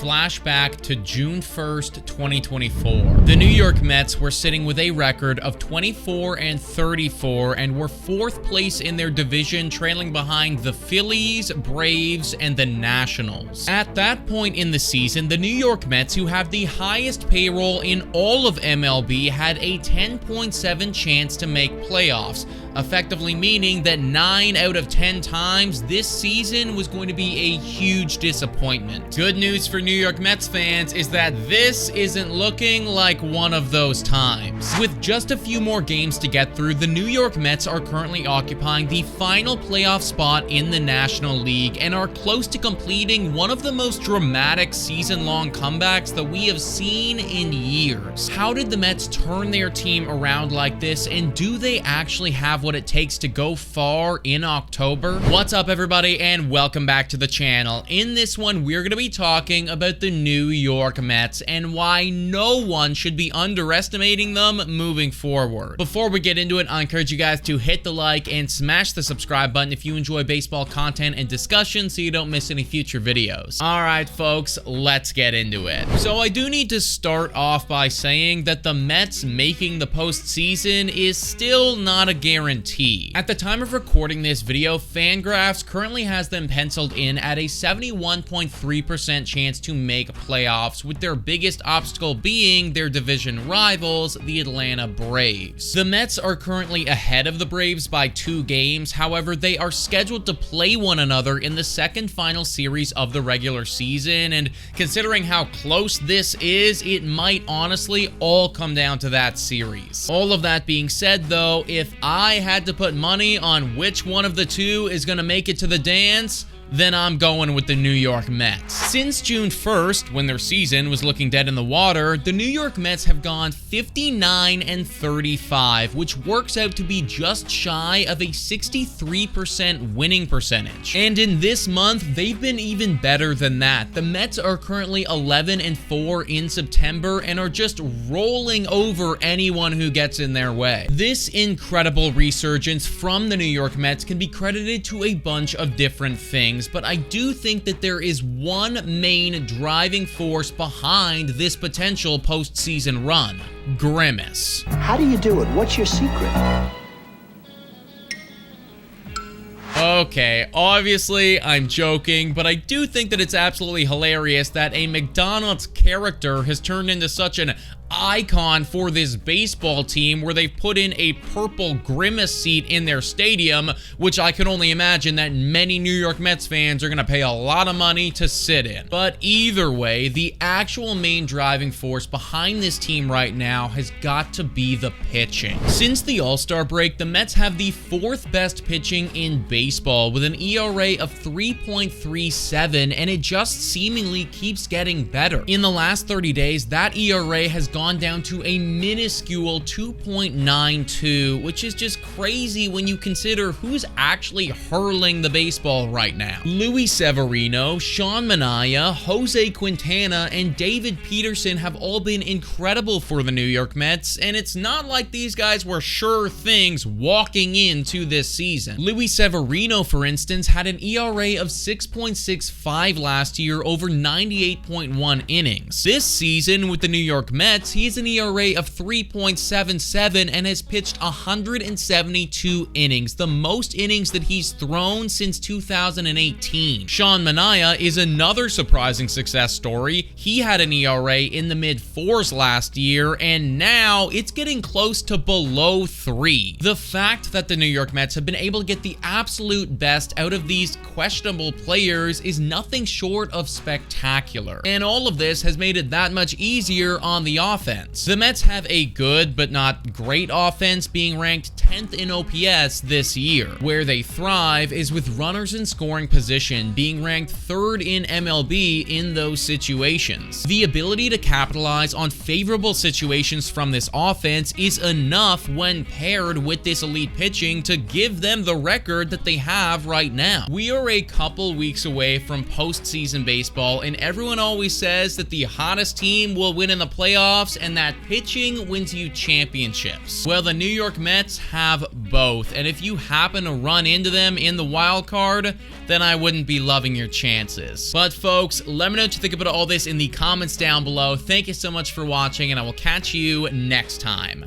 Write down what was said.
flashback to June 1st, 2024. The New York Mets were sitting with a record of 24-34 and were 4th place in their division, trailing behind the Phillies, Braves, and the Nationals. At that point in the season, the New York Mets, who have the highest payroll in all of MLB, had a 10.7 chance to make playoffs, effectively meaning that 9 out of 10 times this season was going to be a huge disappointment. Good news for New York Mets fans is that this isn't looking like one of those times. With just a few more games to get through, the New York Mets are currently occupying the final playoff spot in the National League and are close to completing one of the most dramatic season-long comebacks that we have seen in years. How did the Mets turn their team around like this, and do they actually have what it takes to go far in October? What's up, everybody, and welcome back to the channel. In this one, we're going to be talking about the New York Mets and why no one should be underestimating them moving forward. Before we get into it, I encourage you guys to hit the like and smash the subscribe button if you enjoy baseball content and discussion so you don't miss any future videos. Alright folks, let's get into it. So I do need to start off by saying that the Mets making the postseason is still not a guarantee. At the time of recording this video, Fangraphs currently has them penciled in at a 71.3% chance to make playoffs, with their biggest obstacle being their division rivals, the Atlanta Braves. The Mets are currently ahead of the Braves by 2 games, however, they are scheduled to play one another in the second final series of the regular season, and considering how close this is, it might honestly all come down to that series. All of that being said though, if I had to put money on which one of the two is going to make it to the dance, then I'm going with the New York Mets. Since June 1st, when their season was looking dead in the water, the New York Mets have gone 59-35, which works out to be just shy of a 63% winning percentage. And in this month, they've been even better than that. The Mets are currently 11-4 in September and are just rolling over anyone who gets in their way. This incredible resurgence from the New York Mets can be credited to a bunch of different things, but I do think that there is one main driving force behind this potential postseason run: Grimace. How do you do it? What's your secret? Okay, obviously I'm joking, but I do think that it's absolutely hilarious that a McDonald's character has turned into such an icon for this baseball team, where they've put in a purple Grimace seat in their stadium, which I can only imagine that many New York Mets fans are going to pay a lot of money to sit in. But either way, the actual main driving force behind this team right now has got to be the pitching. Since the All-Star break, the Mets have the 4th best pitching in baseball with an ERA of 3.37, and it just seemingly keeps getting better. In the last 30 days, that ERA has gone down to a minuscule 2.92, which is just crazy when you consider who's actually hurling the baseball right now. Luis Severino, Sean Manaea, Jose Quintana, and David Peterson have all been incredible for the New York Mets, and it's not like these guys were sure things walking into this season. Luis Severino, for instance, had an ERA of 6.65 last year over 98.1 innings. This season with the New York Mets, he has an ERA of 3.77 and has pitched 172 innings, the most innings that he's thrown since 2018. Sean Manaea is another surprising success story. He had an ERA in the mid-4s last year, and now it's getting close to below 3. The fact that the New York Mets have been able to get the absolute best out of these questionable players is nothing short of spectacular, and all of this has made it that much easier on the offense. The Mets have a good but not great offense, being ranked 10th in OPS this year. Where they thrive is with runners in scoring position, being ranked 3rd in MLB in those situations. The ability to capitalize on favorable situations from this offense is enough when paired with this elite pitching to give them the record that they have right now. We are a couple weeks away from postseason baseball, and everyone always says that the hottest team will win in the playoffs and that pitching wins you championships. Well, the New York Mets have both, and if you happen to run into them in the wild card, then I wouldn't be loving your chances. But folks, let me know what you think about all this in the comments down below. Thank you so much for watching, and I will catch you next time.